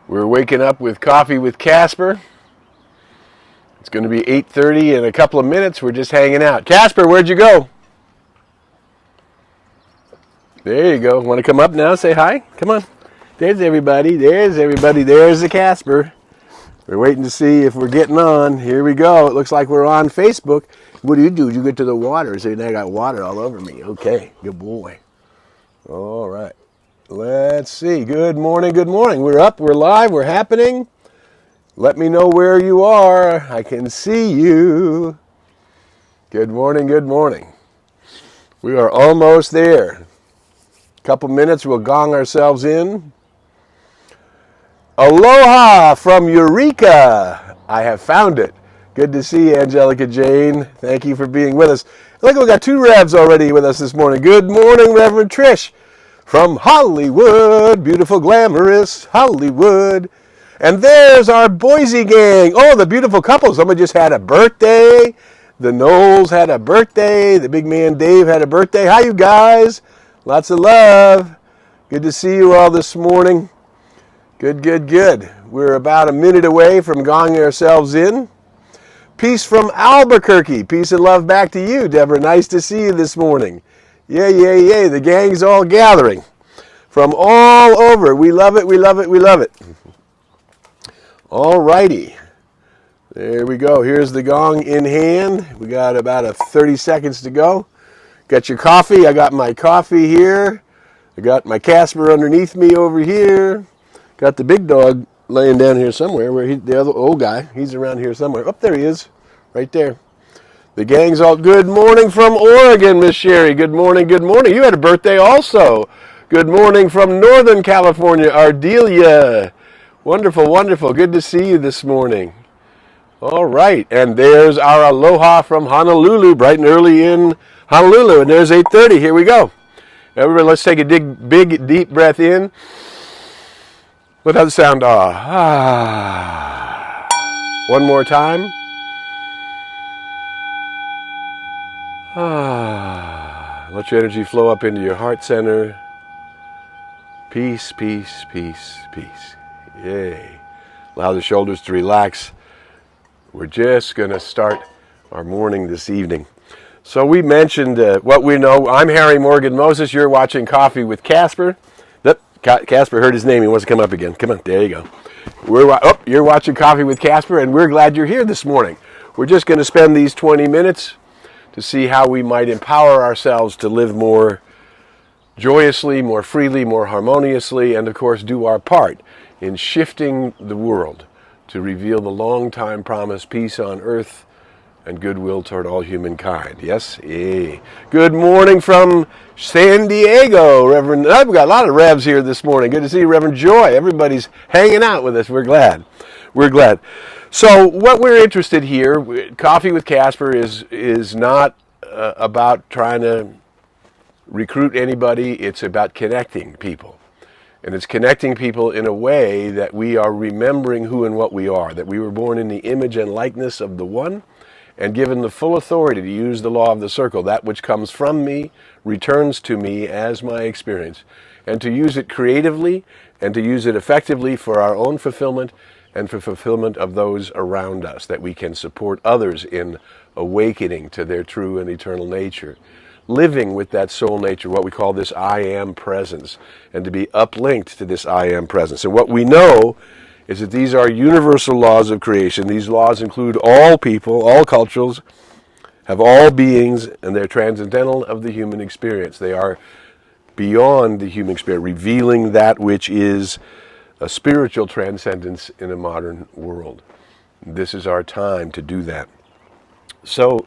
We're waking up with coffee with Casper. It's going to be 8:30 in a couple of minutes. We're just hanging out. Casper, where'd you go? There you go. Want to come up now? Say hi? Come on. There's everybody. There's everybody. There's the Casper. We're waiting to see if we're getting on. Here we go. It looks like we're on Facebook. What do? Did you get to the water? See, I got water all over me. Okay. Good boy. All right. Let's see. Good morning. Good morning. We're up. We're live. We're happening. Let me know where you are. I can see you. Good morning. Good morning. We are almost there. Couple minutes, we'll gong ourselves in. Aloha from Eureka. I have found it. Good to see you, Angelica Jane. Thank you for being with us. Look, we got two Revs already with us this morning. Good morning, Reverend Trish from Hollywood. Beautiful, glamorous Hollywood. And there's our Boise gang. Oh, the beautiful couple. Someone just had a birthday. The Knowles had a birthday. The big man Dave had a birthday. Hi, you guys. Lots of love. Good to see you all this morning. Good, good, good. We're about a minute away from gonging ourselves in. Peace from Albuquerque. Peace and love back to you, Deborah. Nice to see you this morning. Yay, yay, yay. The gang's all gathering from all over. We love it, we love it, we love it. All righty. There we go. Here's the gong in hand. We got about 30 seconds to go. Got your coffee. I got my coffee here. I got my Casper underneath me over here. Got the big dog laying down here somewhere. Where the other old guy, he's around here somewhere. Oh, there he is, right there. The gang's all good morning from Oregon, Miss Sherry. Good morning, good morning. You had a birthday also. Good morning from Northern California, Ardelia. Wonderful, wonderful. Good to see you this morning. All right, and there's our aloha from Honolulu, bright and early in Honolulu, and there's 8:30. Here we go. Everybody, let's take a big, deep breath in. Let out the sound. Ah. One more time. Ah. Let your energy flow up into your heart center. Peace, peace, peace, peace. Yay. Allow the shoulders to relax. We're just going to start our morning this evening. So we mentioned what we know. I'm Harry Morgan Moses. You're watching Coffee with Casper. Casper heard his name. He wants to come up again. Come on. There you go. You're watching Coffee with Casper, and we're glad you're here this morning. We're just going to spend these 20 minutes to see how we might empower ourselves to live more joyously, more freely, more harmoniously, and, of course, do our part in shifting the world to reveal the long-time promised peace on earth and goodwill toward all humankind. Yes? Yay. Good morning from San Diego, Reverend. I've got a lot of Revs here this morning. Good to see you, Reverend Joy. Everybody's hanging out with us. We're glad. We're glad. So what we're interested here, Coffee with Casper, is not about trying to recruit anybody. It's about connecting people. And it's connecting people in a way that we are remembering who and what we are, that we were born in the image and likeness of the One, and given the full authority to use the law of the circle. That which comes from me returns to me as my experience, and to use it creatively and to use it effectively for our own fulfillment and for fulfillment of those around us, that we can support others in awakening to their true and eternal nature, living with that soul nature, what we call this I am presence, and to be uplinked to this I am presence. And what we know is that these are universal laws of creation. These laws include all people, all cultures, have all beings, and they're transcendental of the human experience. They are beyond the human experience, revealing that which is a spiritual transcendence in a modern world. This is our time to do that. So,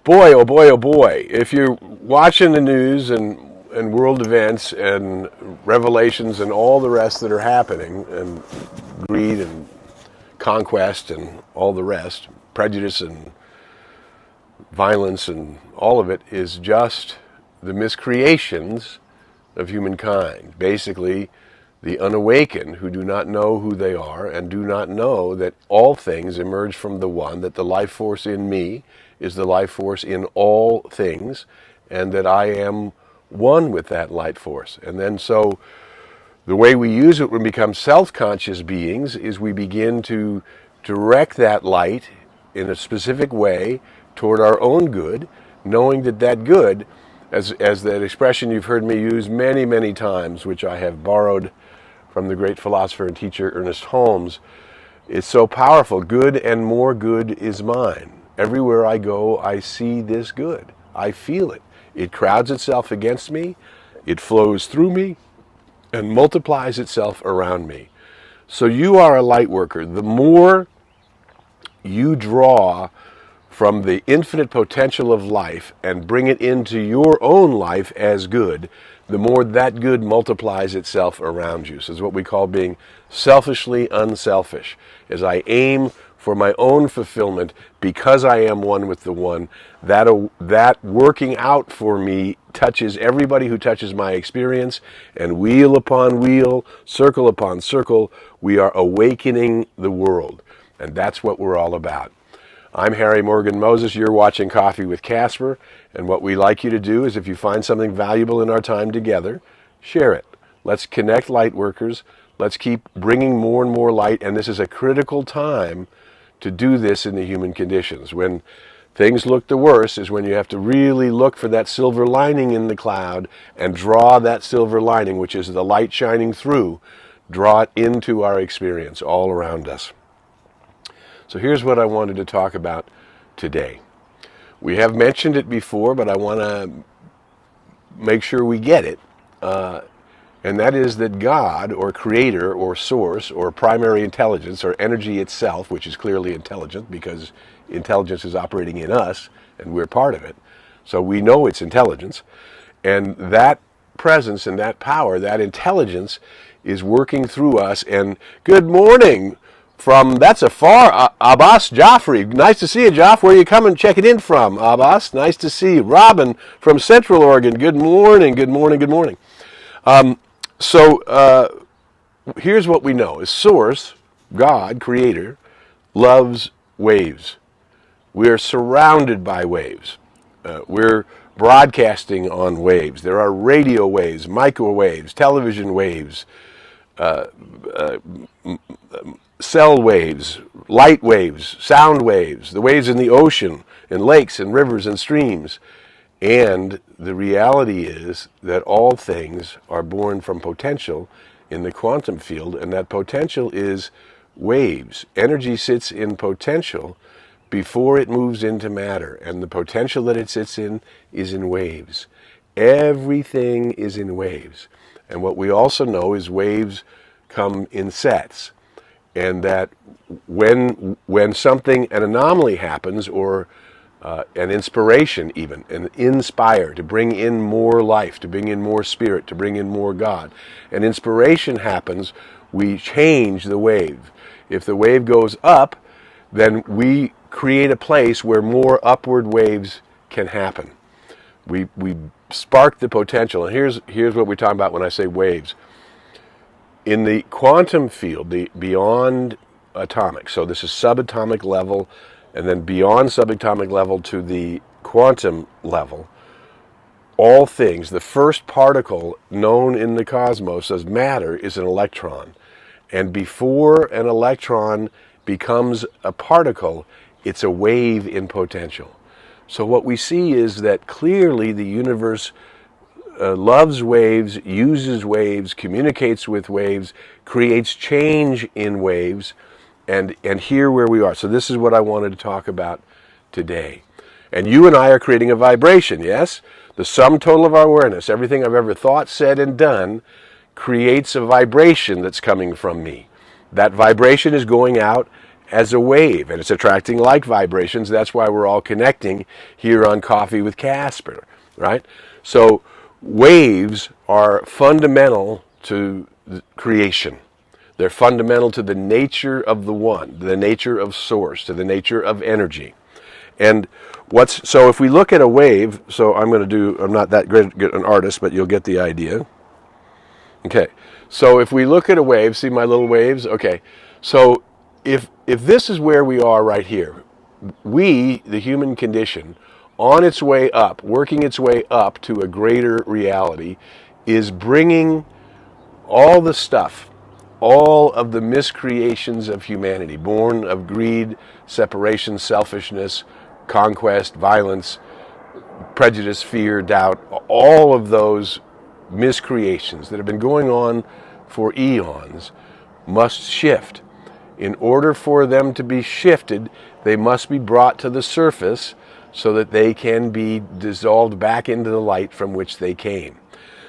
boy, oh boy, oh boy, if you're watching the news and world events and revelations and all the rest that are happening, and greed and conquest and all the rest, prejudice and violence and all of it is just the miscreations of humankind. Basically, the unawakened who do not know who they are and do not know that all things emerge from the One, that the life force in me is the life force in all things, and that I am one with that light force. And then so The way we use it when we become self-conscious beings is we begin to direct that light in a specific way toward our own good, knowing that that good, as that expression you've heard me use many, many times, which I have borrowed from the great philosopher and teacher Ernest Holmes, is so powerful. Good and more good is mine. Everywhere I go, I see this good. I feel it. It crowds itself against me, it flows through me, and multiplies itself around me. So you are a light worker. The more you draw from the infinite potential of life and bring it into your own life as good, the more that good multiplies itself around you. So it's what we call being selfishly unselfish. As I aim for my own fulfillment because I am one with the one, that working out for me touches everybody who touches my experience, and wheel upon wheel, circle upon circle, we are awakening the world. And that's what we're all about. I'm Harry Morgan Moses. You're watching Coffee with Casper. And what we like you to do is, if you find something valuable in our time together, share it. Let's connect light workers. Let's keep bringing more and more light. And this is a critical time to do this in the human conditions. When things look the worst is when you have to really look for that silver lining in the cloud and draw that silver lining, which is the light shining through, draw it into our experience all around us. So here's what I wanted to talk about today. We have mentioned it before, but I want to make sure we get it. And that is that God, or creator, or source, or primary intelligence, or energy itself, which is clearly intelligent because intelligence is operating in us and we're part of it. So we know it's intelligence. And that presence and that power, that intelligence, is working through us. And good morning from, that's a far, Abbas Jaffrey. Nice to see you, Jaff. Where are you coming checking in from, Abbas? Nice to see you. Robin from Central Oregon. Good morning, good morning, good morning. So here's what we know. Is Source, God, Creator, loves waves. We're surrounded by waves. We're broadcasting on waves. There are radio waves, microwaves, television waves, cell waves, light waves, sound waves, the waves in the ocean, in lakes and rivers and streams. And the reality is that all things are born from potential in the quantum field, and that potential is waves. Energy sits in potential before it moves into matter, and the potential that it sits in is in waves. Everything is in waves. And what we also know is waves come in sets, and that when something, an anomaly happens, or an inspiration even, an inspire, to bring in more life, to bring in more spirit, to bring in more God. An inspiration happens, we change the wave. If the wave goes up, then we create a place where more upward waves can happen. We spark the potential. And here's what we're talking about when I say waves. In the quantum field, the beyond atomic, so this is subatomic level, and then beyond subatomic level to the quantum level, all things, the first particle known in the cosmos as matter is an electron. And before an electron becomes a particle, it's a wave in potential. So what we see is that clearly the universe loves waves, uses waves, communicates with waves, creates change in waves, and here where we are. So this is what I wanted to talk about today. And you and I are creating a vibration, yes? The sum total of our awareness, everything I've ever thought, said, and done, creates a vibration that's coming from me. That vibration is going out as a wave, and it's attracting like vibrations. That's why we're all connecting here on Coffee with Casper, right? So waves are fundamental to creation. They're fundamental to the nature of the one, the nature of source, to the nature of energy. And so if we look at a wave, so I'm not that great an artist, but you'll get the idea. Okay, so if we look at a wave, see my little waves? Okay, so if this is where we are right here, we, the human condition, on its way up, working its way up to a greater reality, is bringing all the stuff, all of the miscreations of humanity, born of greed, separation, selfishness, conquest, violence, prejudice, fear, doubt, all of those miscreations that have been going on for eons must shift. In order for them to be shifted, they must be brought to the surface so that they can be dissolved back into the light from which they came.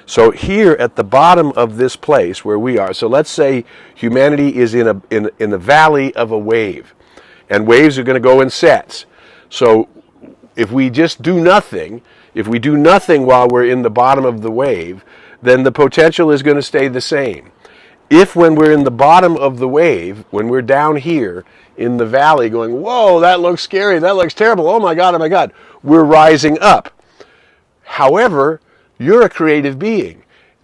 So here at the bottom of this place where we are, so let's say humanity is in the valley of a wave, and waves are going to go in sets. So if we just do nothing, if we do nothing while we're in the bottom of the wave, then the potential is going to stay the same. If when we're in the bottom of the wave, when we're down here in the valley going, whoa, that looks scary, that looks terrible, oh my God, we're rising up. However, you're a creative being.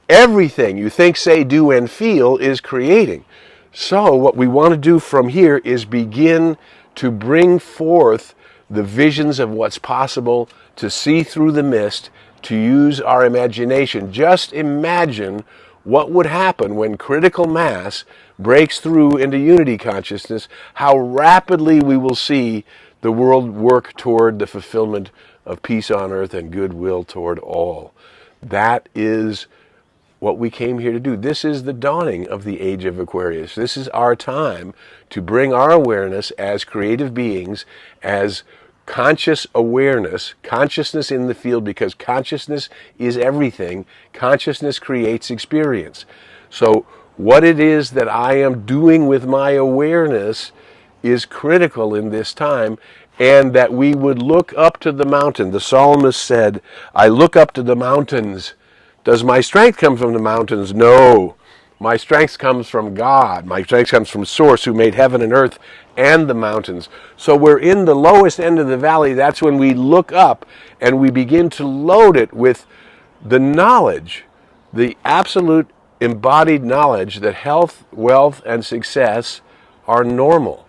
Everything you think, say, do, and feel is creating. So what we want to do from here is begin to bring forth the visions of what's possible, to see through the mist, to use our imagination. Just imagine what would happen when critical mass breaks through into unity consciousness, how rapidly we will see the world work toward the fulfillment of peace on earth and goodwill toward all. That is what we came here to do. This is the dawning of the age of Aquarius. This is our time to bring our awareness as creative beings, as conscious awareness, consciousness in the field, because consciousness is everything. Consciousness creates experience. So what it is that I am doing with my awareness is critical in this time, and that we would look up to the mountain. The psalmist said, I look up to the mountains. Does my strength come from the mountains? No. My strength comes from God. My strength comes from Source, who made heaven and earth and the mountains. So we're in the lowest end of the valley. That's when we look up and we begin to load it with the knowledge, the absolute embodied knowledge that health, wealth, and success are normal.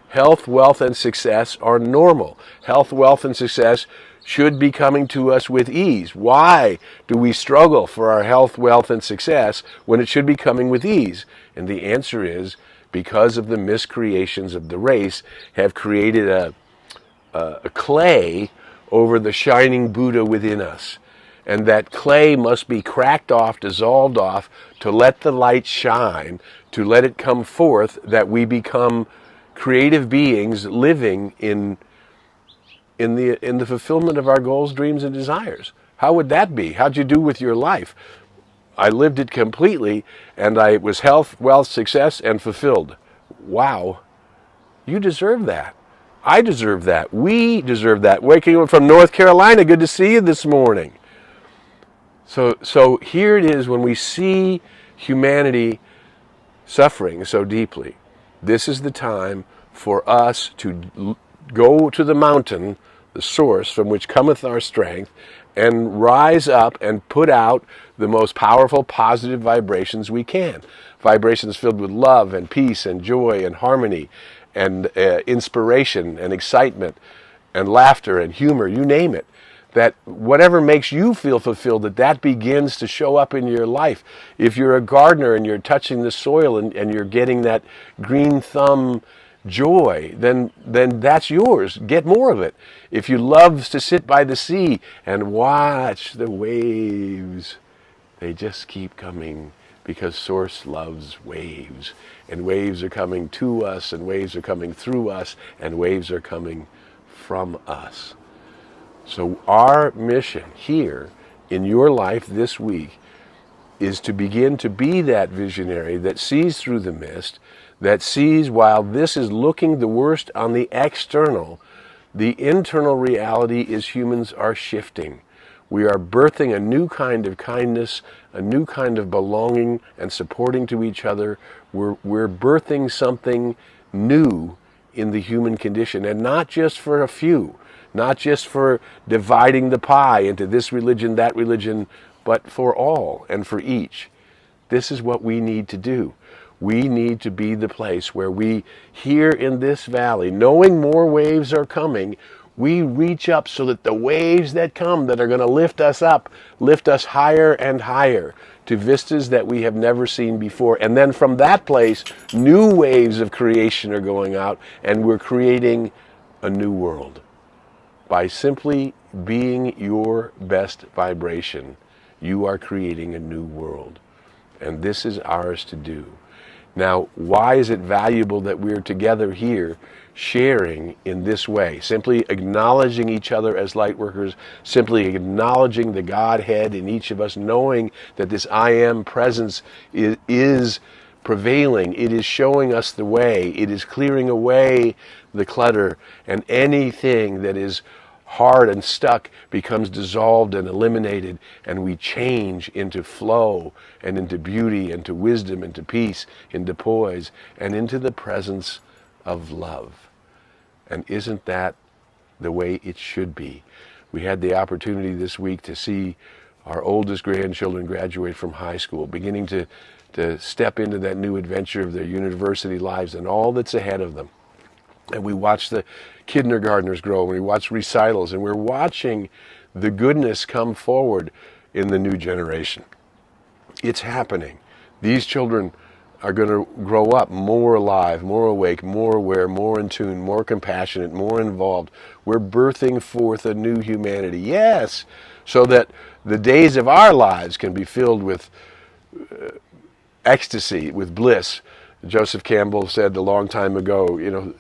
Health, wealth, and success are normal. Health, wealth, and success should be coming to us with ease. Why do we struggle for our health, wealth, and success when it should be coming with ease? And the answer is because of the miscreations of the race have created a clay over the shining Buddha within us. And that clay must be cracked off, dissolved off, to let the light shine, to let it come forth, that we become creative beings living in the fulfillment of our goals, dreams, and desires. How would that be? How'd you do with your life? I lived it completely, and I was health, wealth, success, and fulfilled. Wow. You deserve that. I deserve that. We deserve that. Waking up from North Carolina, good to see you this morning. So here it is when we see humanity suffering so deeply. This is the time for us to go to the mountain, the source from which cometh our strength, and rise up and put out the most powerful positive vibrations we can. Vibrations filled with love and peace and joy and harmony and inspiration and excitement and laughter and humor, you name it. That whatever makes you feel fulfilled, that begins to show up in your life. If you're a gardener and you're touching the soil and you're getting that green thumb joy, then that's yours. Get more of it. If you love to sit by the sea and watch the waves, they just keep coming because Source loves waves. And waves are coming to us, and waves are coming through us, and waves are coming from us. So our mission here in your life this week is to begin to be that visionary that sees through the mist, that sees while this is looking the worst on the external, the internal reality is humans are shifting. We are birthing a new kind of kindness, a new kind of belonging and supporting to each other. We're birthing something new in the human condition, and not just for a few. Not just for dividing the pie into this religion, that religion, but for all and for each. This is what we need to do. We need to be the place where we, here in this valley, knowing more waves are coming, We reach up so that the waves that come that are going to lift us up, lift us higher and higher to vistas that we have never seen before. And then from that place, new waves of creation are going out, and we're creating a new world. By simply being your best vibration, you are creating a new world. And this is ours to do. Now, why is it valuable that we're together here sharing in this way? Simply acknowledging each other as light workers, simply acknowledging the Godhead in each of us, knowing that this I am presence is prevailing. It is showing us the way. It is clearing away the clutter, and anything that is hard and stuck becomes dissolved and eliminated, and we change into flow and into beauty, into wisdom, into peace, into poise, and into the presence of love. And isn't that the way it should be? We had the opportunity this week to see our oldest grandchildren graduate from high school, beginning to step into that new adventure of their university lives and all that's ahead of them. And we watched the kindergartners grow, and we watched recitals, and we're watching the goodness come forward in the new generation. It's happening. These children are going to grow up more alive, more awake, more aware, more in tune, more compassionate, more involved. We're birthing forth a new humanity. Yes, so that the days of our lives can be filled with ecstasy, with bliss. Joseph Campbell said a long time ago,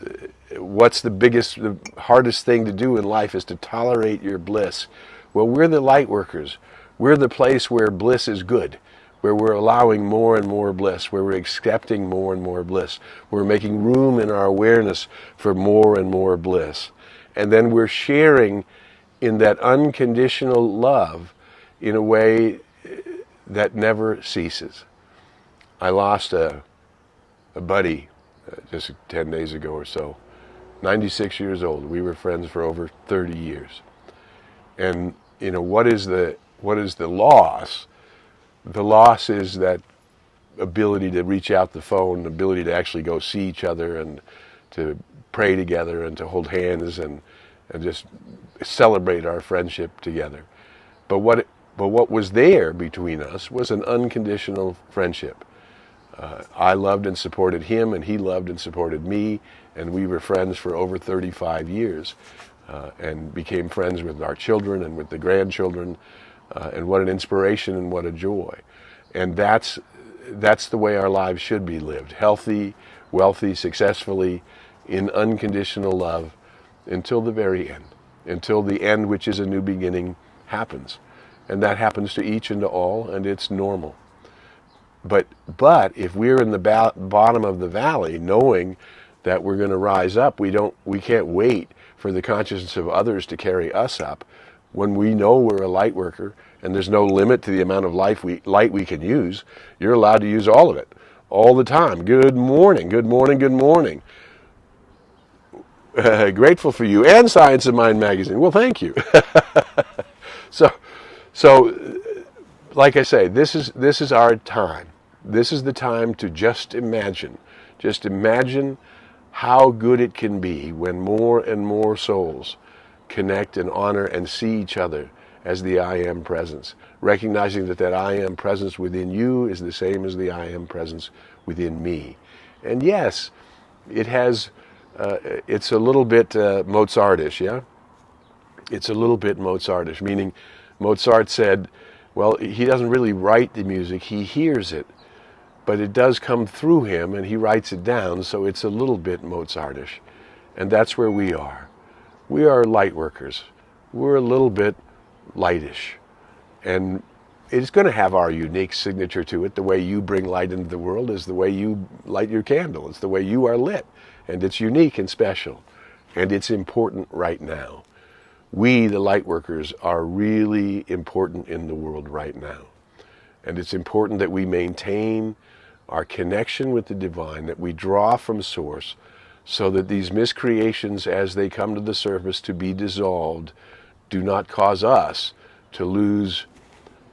what's the hardest thing to do in life is to tolerate your bliss. Well, we're the light workers. We're the place where bliss is good, where we're allowing more and more bliss, where we're accepting more and more bliss. We're making room in our awareness for more and more bliss. And then we're sharing in that unconditional love in a way that never ceases. I lost a buddy just 10 days ago or so, 96 years old. We were friends for over 30 years. And what is the loss? The loss is that ability to reach out the phone, the ability to actually go see each other and to pray together and to hold hands and just celebrate our friendship together. But what was there between us was an unconditional friendship. I loved and supported him, and he loved and supported me, and we were friends for over 35 years, and became friends with our children and with the grandchildren, and what an inspiration and what a joy. And that's the way our lives should be lived: healthy, wealthy, successfully, in unconditional love, until the very end, until the end, which is a new beginning, happens. And that happens to each and to all, and it's normal. But if we're in the bottom of the valley, knowing that we're going to rise up, we can't wait for the consciousness of others to carry us up. When we know we're a light worker and there's no limit to the amount of light we can use, you're allowed to use all of it, all the time. Good morning, good morning, good morning. Grateful for you and Science of Mind magazine. Well, thank you. So, like I say, this is our time. This is the time to just imagine how good it can be when more and more souls connect and honor and see each other as the I Am presence, recognizing that I Am presence within you is the same as the I Am presence within me. And yes, it has, it's a little bit Mozartish, yeah? It's a little bit Mozartish, meaning Mozart said, well, he doesn't really write the music, he hears it, but it does come through him and he writes it down, so it's a little bit Mozartish. And that's where we are. We are light workers. We're a little bit lightish. And it's going to have our unique signature to it. The way you bring light into the world is the way you light your candle. It's the way you are lit. And it's unique and special. And it's important right now. We, the light workers, are really important in the world right now. And it's important that we maintain our connection with the divine, that we draw from source, so that these miscreations, as they come to the surface to be dissolved, do not cause us to lose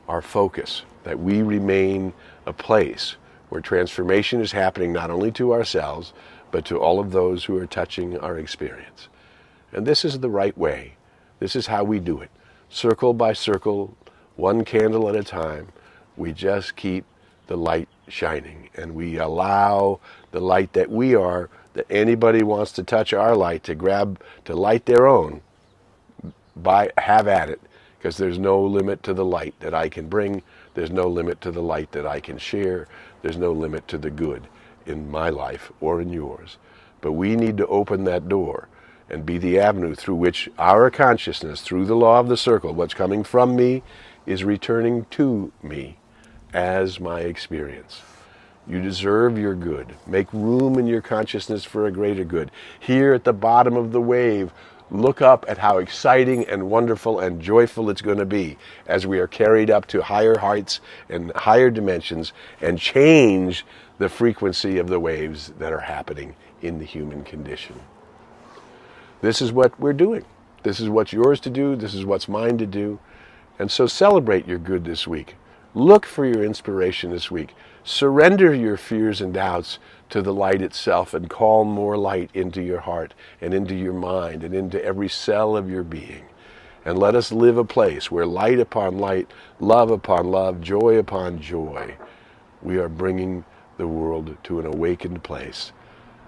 our focus, that we remain a place where transformation is happening not only to ourselves, but to all of those who are touching our experience. And this is the right way. This is how we do it. Circle by circle, one candle at a time, we just keep the light shining. And we allow the light that we are, that anybody wants to touch our light, to grab, to light their own, have at it. Because there's no limit to the light that I can bring. There's no limit to the light that I can share. There's no limit to the good in my life or in yours. But we need to open that door and be the avenue through which our consciousness, through the law of the circle, what's coming from me is returning to me as my experience. You deserve your good. Make room in your consciousness for a greater good. Here at the bottom of the wave, look up at how exciting and wonderful and joyful it's going to be as we are carried up to higher heights and higher dimensions and change the frequency of the waves that are happening in the human condition. This is what we're doing. This is what's yours to do. This is what's mine to do. And so celebrate your good this week. Look for your inspiration this week. Surrender your fears and doubts to the light itself and call more light into your heart and into your mind and into every cell of your being. And let us live a place where light upon light, love upon love, joy upon joy, we are bringing the world to an awakened place.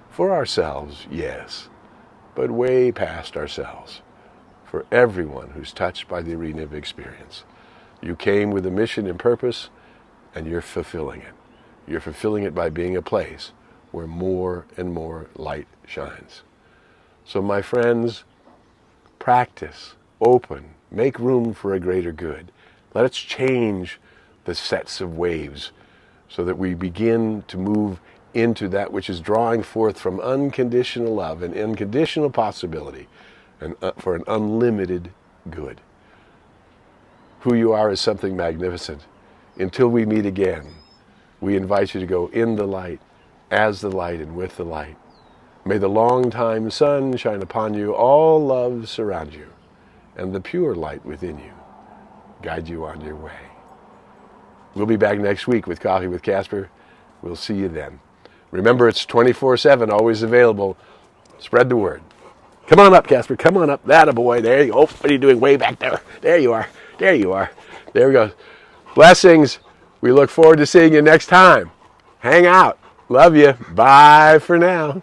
For ourselves, yes, but way past ourselves. For everyone who's touched by the arena of experience. You came with a mission and purpose, and you're fulfilling it. You're fulfilling it by being a place where more and more light shines. So my friends, practice, open, make room for a greater good. Let us change the sets of waves so that we begin to move into that which is drawing forth from unconditional love and unconditional possibility and for an unlimited good. Who you are is something magnificent. Until we meet again, we invite you to go in the light, as the light, and with the light. May the long-time sun shine upon you, all love surround you, and the pure light within you guide you on your way. We'll be back next week with Coffee with Casper. We'll see you then. Remember, it's 24/7, always available. Spread the word. Come on up, Casper. Come on up. That a boy. There you go. Oh, what are you doing way back there? There you are. There you are. There we go. Blessings. We look forward to seeing you next time. Hang out. Love you. Bye for now.